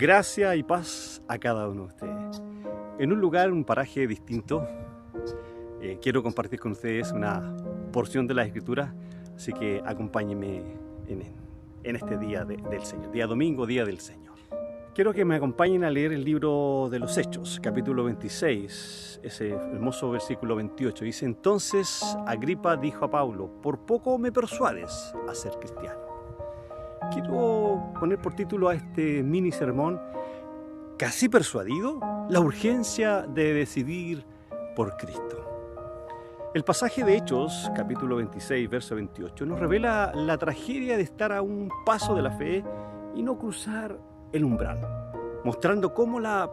Gracia y paz a cada uno de ustedes. En un lugar, un paraje distinto, quiero compartir con ustedes una porción de la Escritura, así que acompáñenme en este día del Señor, día domingo, día del Señor. Quiero que me acompañen a leer el libro de los Hechos, capítulo 26, ese hermoso versículo 28. Dice: entonces Agripa dijo a Pablo: por poco me persuades a ser cristiano. Quiero poner por título a este mini sermón: ¿casi persuadido? La urgencia de decidir por Cristo. El pasaje de Hechos, capítulo 26, verso 28, nos revela la tragedia de estar a un paso de la fe y no cruzar el umbral, mostrando cómo la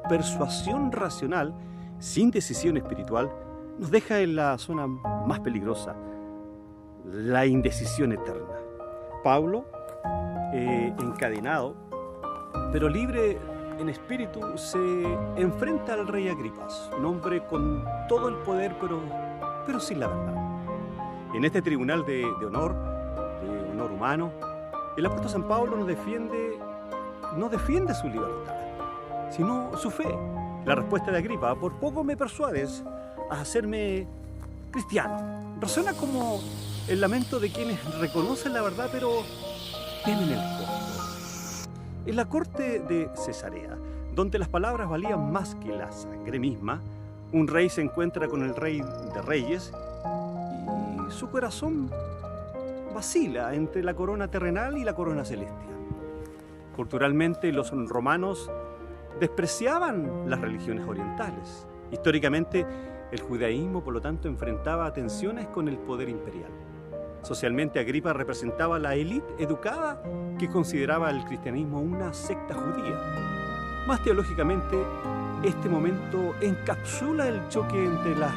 persuasión racional, sin decisión espiritual, nos deja en la zona más peligrosa, la indecisión eterna. Pablo, encadenado, pero libre en espíritu, se enfrenta al rey Agripas, un hombre con todo el poder, pero sin la verdad. En este tribunal de honor humano, el apóstol San Pablo no defiende su libertad, sino su fe. La respuesta de Agripa: por poco me persuades a hacerme cristiano, resuena como el lamento de quienes reconocen la verdad pero temen el costo. En la corte de Cesarea, donde las palabras valían más que la sangre misma, un rey se encuentra con el rey de reyes y su corazón vacila entre la corona terrenal y la corona celestial. Culturalmente, los romanos despreciaban las religiones orientales. Históricamente, el judaísmo, por lo tanto, enfrentaba tensiones con el poder imperial. Socialmente, Agripa representaba la élite educada que consideraba el cristianismo una secta judía. Más teológicamente, este momento encapsula el choque entre la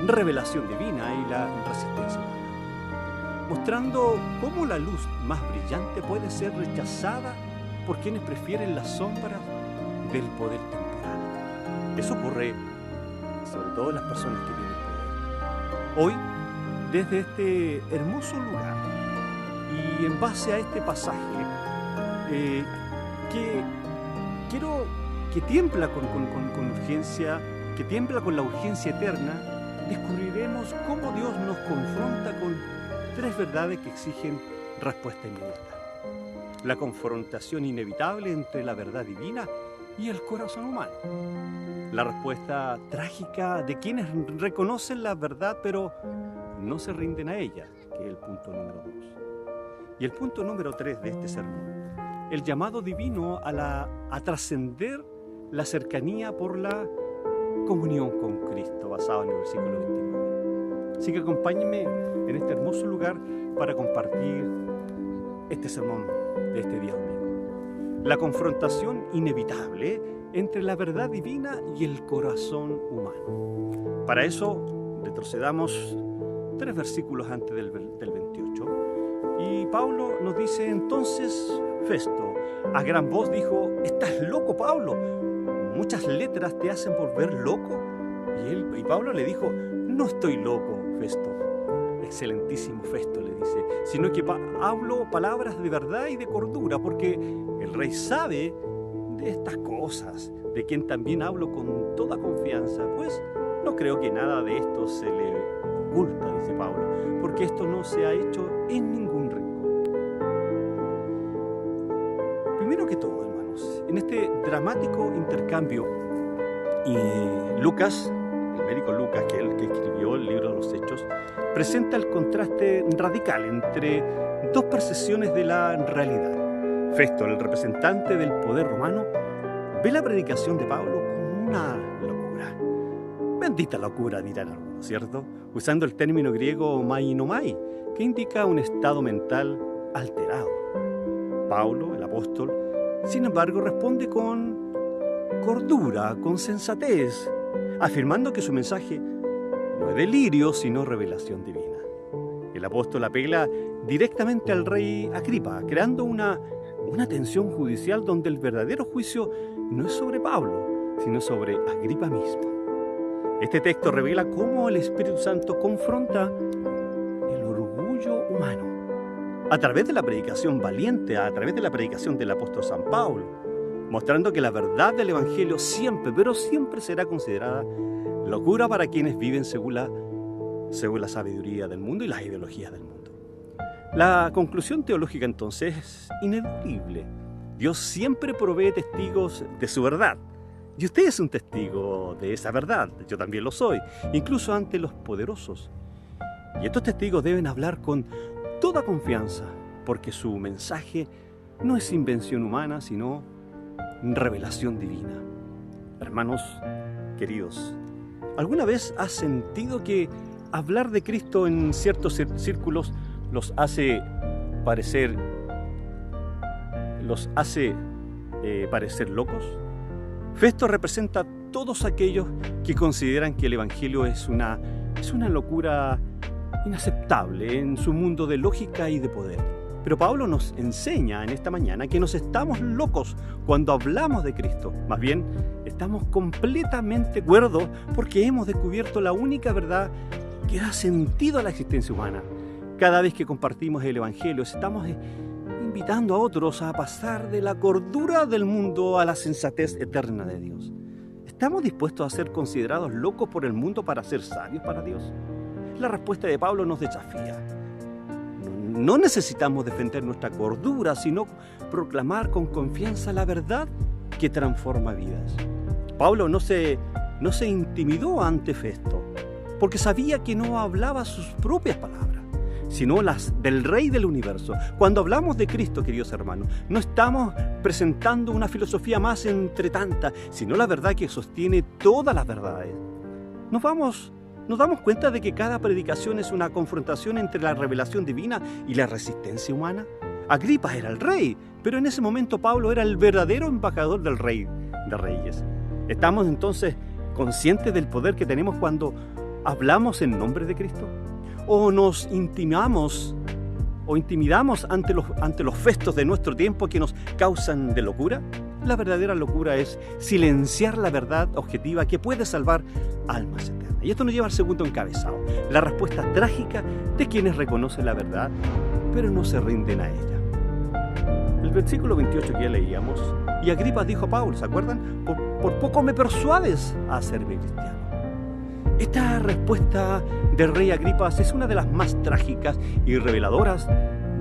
revelación divina y la resistencia humana, mostrando cómo la luz más brillante puede ser rechazada por quienes prefieren las sombras del poder temporal. Eso ocurre sobre todo en las personas que tienen poder. Hoy, desde este hermoso lugar y en base a este pasaje que tiembla con urgencia, que tiembla con la urgencia eterna, descubriremos cómo Dios nos confronta con tres verdades que exigen respuesta inmediata. La confrontación inevitable entre la verdad divina y el corazón humano. La respuesta trágica de quienes reconocen la verdad pero no se rinden a ella, que es el punto número 2. Y el punto número 3 de este sermón: el llamado divino a trascender la cercanía por la comunión con Cristo, basado en el versículo 29. Así que acompáñenme en este hermoso lugar para compartir este sermón de este día domingo. La confrontación inevitable entre la verdad divina y el corazón humano. Para eso, retrocedamos 3 versículos antes del 28. Y Pablo nos dice: entonces Festo a gran voz dijo: ¿estás loco, Pablo? ¿Muchas letras te hacen volver loco? Y Pablo le dijo: no estoy loco, Festo, excelentísimo Festo, le dice, sino que hablo palabras de verdad y de cordura, porque el rey sabe de estas cosas, de quien también hablo con toda confianza, pues no creo que nada de esto se le oculta, dice Pablo, porque esto no se ha hecho en ningún rincón. Primero que todo, hermanos, en este dramático intercambio, Lucas, el médico Lucas, que es el que escribió el libro de los Hechos, presenta el contraste radical entre dos percepciones de la realidad. Festo, el representante del poder romano, ve la predicación de Pablo como una locura. Bendita locura, dirán algunos, ¿cierto? Usando el término griego mainomai, que indica un estado mental alterado. Pablo, el apóstol, sin embargo, responde con cordura, con sensatez, afirmando que su mensaje no es delirio, sino revelación divina. El apóstol apela directamente al rey Agripa, creando una tensión judicial donde el verdadero juicio no es sobre Pablo, sino sobre Agripa mismo. Este texto revela cómo el Espíritu Santo confronta el orgullo humano a través de la predicación valiente, a través de la predicación del apóstol San Pablo. mostrando que la verdad del Evangelio siempre, pero siempre será considerada locura para quienes viven según la sabiduría del mundo y las ideologías del mundo. La conclusión teológica entonces es ineludible. Dios siempre provee testigos de su verdad. Y usted es un testigo de esa verdad, yo también lo soy, incluso ante los poderosos. Y estos testigos deben hablar con toda confianza, porque su mensaje no es invención humana, sino revelación divina. Hermanos queridos, ¿alguna vez has sentido que hablar de Cristo en ciertos círculos los hace parecer locos? Festo representa a todos aquellos que consideran que el Evangelio es una locura inaceptable en su mundo de lógica y de poder. Pero Pablo nos enseña en esta mañana que nos estamos locos cuando hablamos de Cristo. Más bien, estamos completamente cuerdos porque hemos descubierto la única verdad que da sentido a la existencia humana. Cada vez que compartimos el Evangelio, estamos invitando a otros a pasar de la cordura del mundo a la sensatez eterna de Dios. ¿Estamos dispuestos a ser considerados locos por el mundo para ser sabios para Dios? La respuesta de Pablo nos desafía. No necesitamos defender nuestra cordura, sino proclamar con confianza la verdad que transforma vidas. Pablo no se intimidó ante Festo, porque sabía que no hablaba sus propias palabras, sino las del Rey del universo. Cuando hablamos de Cristo, queridos hermanos, no estamos presentando una filosofía más entre tantas, sino la verdad que sostiene todas las verdades. Nos damos cuenta de que cada predicación es una confrontación entre la revelación divina y la resistencia humana. Agripa era el rey, pero en ese momento Pablo era el verdadero embajador del Rey de Reyes. ¿Estamos entonces conscientes del poder que tenemos cuando hablamos en nombre de Cristo? ¿O nos intimidamos ante los festos de nuestro tiempo que nos causan de locura? La verdadera locura es silenciar la verdad objetiva que puede salvar almas eternas. Y esto nos lleva al segundo encabezado, la respuesta trágica de quienes reconocen la verdad, pero no se rinden a ella. El versículo 28 que ya leíamos, y Agripa dijo a Pablo, ¿se acuerdan? Por poco me persuades a hacerme cristiano. Esta respuesta del rey Agripas es una de las más trágicas y reveladoras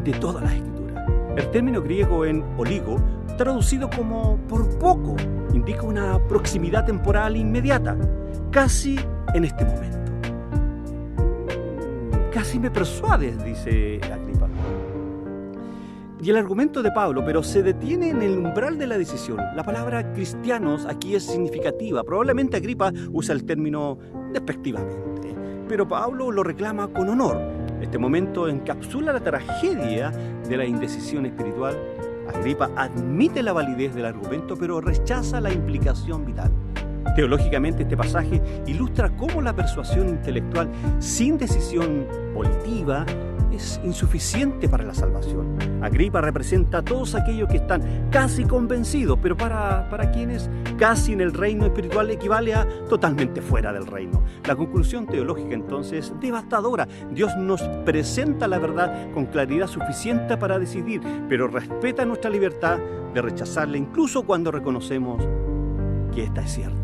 de todas las escrituras. El término griego en oligo, traducido como por poco, indica una proximidad temporal inmediata, casi en este momento. Casi me persuades, dice Agripa. Y el argumento de Pablo, pero se detiene en el umbral de la decisión. La palabra cristianos aquí es significativa. Probablemente Agripa usa el término despectivamente, pero Pablo lo reclama con honor. Este momento encapsula la tragedia de la indecisión espiritual. Agripa admite la validez del argumento, pero rechaza la implicación vital. Teológicamente, este pasaje ilustra cómo la persuasión intelectual sin decisión volitiva es insuficiente para la salvación. Agripa representa a todos aquellos que están casi convencidos, pero para quienes casi en el reino espiritual equivale a totalmente fuera del reino. La conclusión teológica entonces es devastadora. Dios nos presenta la verdad con claridad suficiente para decidir, pero respeta nuestra libertad de rechazarla incluso cuando reconocemos que esta es cierta.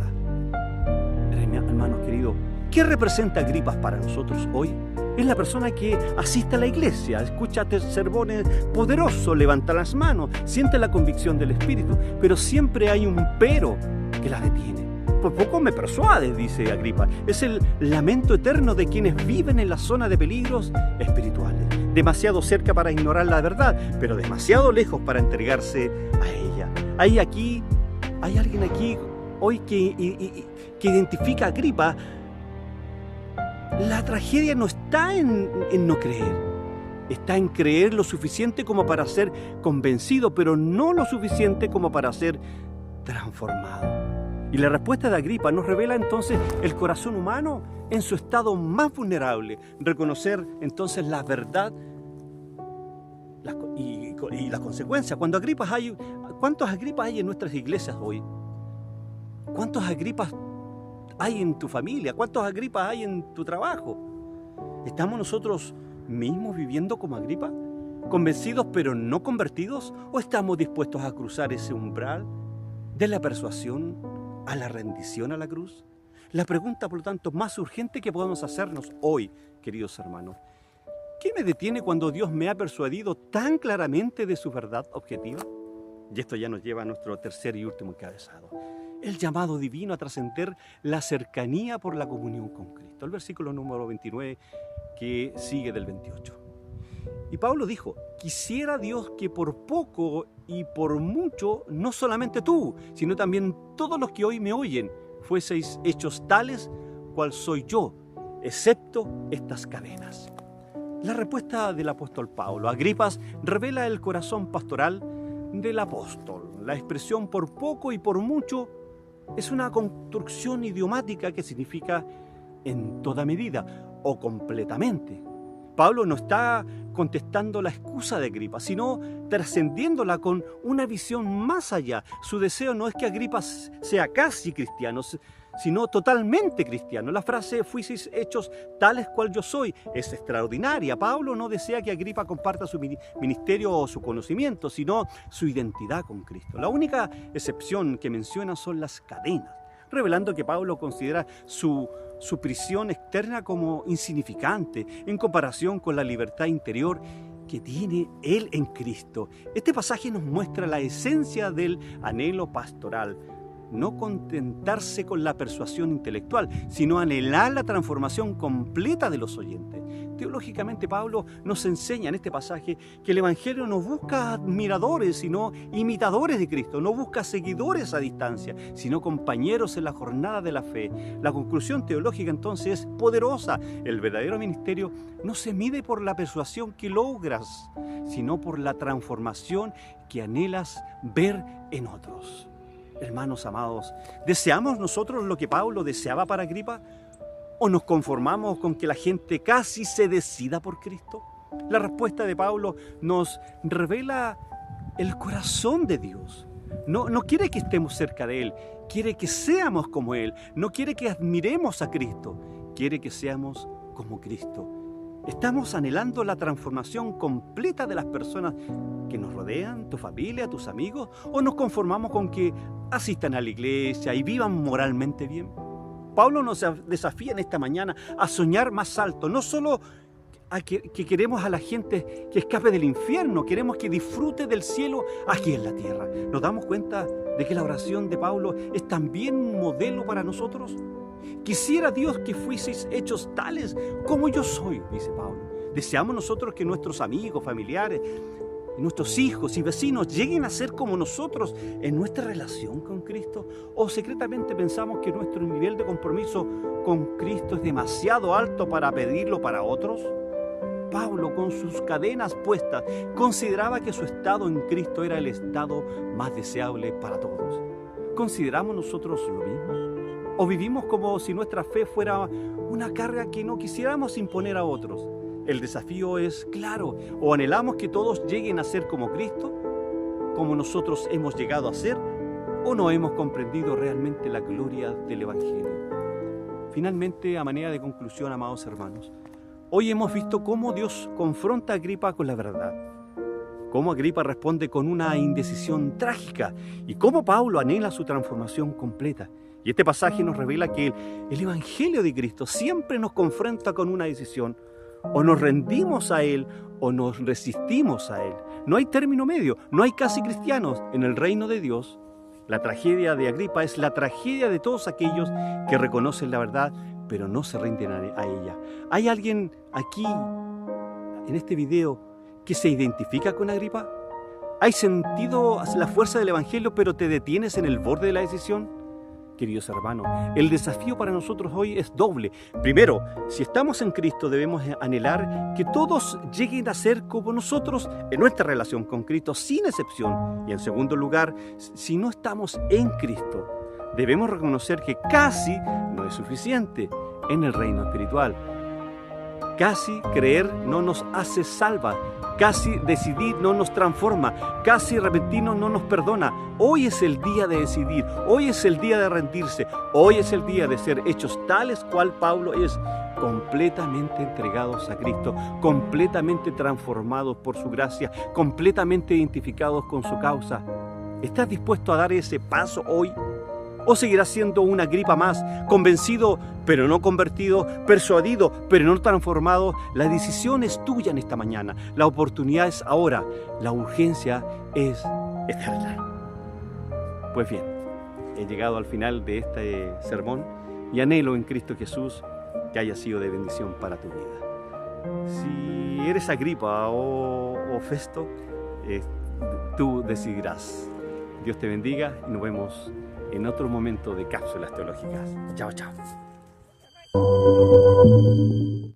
Hermanos queridos, ¿qué representa Agripa para nosotros hoy? Es la persona que asiste a la iglesia, escucha sermones poderosos, levanta las manos, siente la convicción del Espíritu, pero siempre hay un pero que la detiene. Por poco me persuade, dice Agripa. Es el lamento eterno de quienes viven en la zona de peligros espirituales. Demasiado cerca para ignorar la verdad, pero demasiado lejos para entregarse a ella. Hay alguien aquí hoy que identifica a Agripa. La tragedia no está en no creer, está en creer lo suficiente como para ser convencido, pero no lo suficiente como para ser transformado. Y la respuesta de Agripa nos revela entonces el corazón humano en su estado más vulnerable, reconocer entonces la verdad y las consecuencias. ¿Cuántos Agripas hay en nuestras iglesias hoy? ¿Cuántos Agripas hay en tu familia? ¿Cuántos Agripas hay en tu trabajo? ¿Estamos nosotros mismos viviendo como Agripa? ¿Convencidos pero no convertidos? ¿O estamos dispuestos a cruzar ese umbral de la persuasión a la rendición a la cruz? La pregunta, por lo tanto, más urgente que podemos hacernos hoy, queridos hermanos: ¿qué me detiene cuando Dios me ha persuadido tan claramente de su verdad objetiva? Y esto ya nos lleva a nuestro tercer y último encabezado: el llamado divino a trascender la cercanía por la comunión con Cristo. El versículo número 29 que sigue del 28. Y Pablo dijo: quisiera Dios que por poco y por mucho, no solamente tú, sino también todos los que hoy me oyen, fueseis hechos tales cual soy yo, excepto estas cadenas. La respuesta del apóstol Pablo a Agripas revela el corazón pastoral del apóstol. La expresión por poco y por mucho es una construcción idiomática que significa en toda medida o completamente. Pablo no está contestando la excusa de Agripa, sino trascendiéndola con una visión más allá. Su deseo no es que Agripa sea casi cristiano, sino totalmente cristiano. La frase "fuisteis hechos tales cual yo soy" es extraordinaria. Pablo no desea que Agripa comparta su ministerio o su conocimiento, sino su identidad con Cristo. La única excepción que menciona son las cadenas, revelando que Pablo considera su prisión externa como insignificante en comparación con la libertad interior que tiene él en Cristo. Este pasaje nos muestra la esencia del anhelo pastoral: no contentarse con la persuasión intelectual, sino anhelar la transformación completa de los oyentes. Teológicamente, Pablo nos enseña en este pasaje que el Evangelio no busca admiradores, sino imitadores de Cristo. No busca seguidores a distancia, sino compañeros en la jornada de la fe. La conclusión teológica entonces es poderosa. El verdadero ministerio no se mide por la persuasión que logras, sino por la transformación que anhelas ver en otros. Hermanos amados, ¿deseamos nosotros lo que Pablo deseaba para Agripa? ¿O nos conformamos con que la gente casi se decida por Cristo? La respuesta de Pablo nos revela el corazón de Dios. No quiere que estemos cerca de Él, quiere que seamos como Él. No quiere que admiremos a Cristo, quiere que seamos como Cristo. ¿Estamos anhelando la transformación completa de las personas que nos rodean, tu familia, tus amigos? ¿O nos conformamos con que asistan a la iglesia y vivan moralmente bien? Pablo nos desafía en esta mañana a soñar más alto, no solo a que queremos a la gente que escape del infierno, queremos que disfrute del cielo aquí en la tierra. ¿Nos damos cuenta de que la oración de Pablo es también un modelo para nosotros? Quisiera Dios que fueseis hechos tales como yo soy, dice Pablo. ¿Deseamos nosotros que nuestros amigos, familiares, nuestros hijos y vecinos lleguen a ser como nosotros en nuestra relación con Cristo? ¿O secretamente pensamos que nuestro nivel de compromiso con Cristo es demasiado alto para pedirlo para otros? Pablo, con sus cadenas puestas, consideraba que su estado en Cristo era el estado más deseable para todos. ¿Consideramos nosotros lo mismo? ¿O vivimos como si nuestra fe fuera una carga que no quisiéramos imponer a otros? El desafío es claro: o anhelamos que todos lleguen a ser como Cristo, como nosotros hemos llegado a ser, o no hemos comprendido realmente la gloria del Evangelio. Finalmente, a manera de conclusión, amados hermanos, hoy hemos visto cómo Dios confronta a Agripa con la verdad, cómo Agripa responde con una indecisión trágica y cómo Pablo anhela su transformación completa. Y este pasaje nos revela que el Evangelio de Cristo siempre nos confronta con una decisión: o nos rendimos a Él o nos resistimos a Él. No hay término medio, no hay casi cristianos en el reino de Dios. La tragedia de Agripa es la tragedia de todos aquellos que reconocen la verdad pero no se rinden a ella. ¿Hay alguien aquí en este video que se identifica con Agripa? ¿Has sentido la fuerza del Evangelio pero te detienes en el borde de la decisión? Queridos hermanos, el desafío para nosotros hoy es doble. Primero, si estamos en Cristo, debemos anhelar que todos lleguen a ser como nosotros en nuestra relación con Cristo, sin excepción. Y en segundo lugar, si no estamos en Cristo, debemos reconocer que casi no es suficiente en el reino espiritual. Casi creer no nos hace salva, casi decidir no nos transforma, casi arrepentirnos no nos perdona. Hoy es el día de decidir, hoy es el día de rendirse, hoy es el día de ser hechos tales cual Pablo es, completamente entregados a Cristo, completamente transformados por su gracia, completamente identificados con su causa. ¿Estás dispuesto a dar ese paso hoy? ¿O seguirás siendo una Agripa más, convencido pero no convertido, persuadido pero no transformado? La decisión es tuya en esta mañana, la oportunidad es ahora, la urgencia es eterna. Pues bien, he llegado al final de este sermón y anhelo en Cristo Jesús que haya sido de bendición para tu vida. Si eres Agripa o Festo, tú decidirás. Dios te bendiga y nos vemos en otro momento de Cápsulas Teológicas. Chao, chao.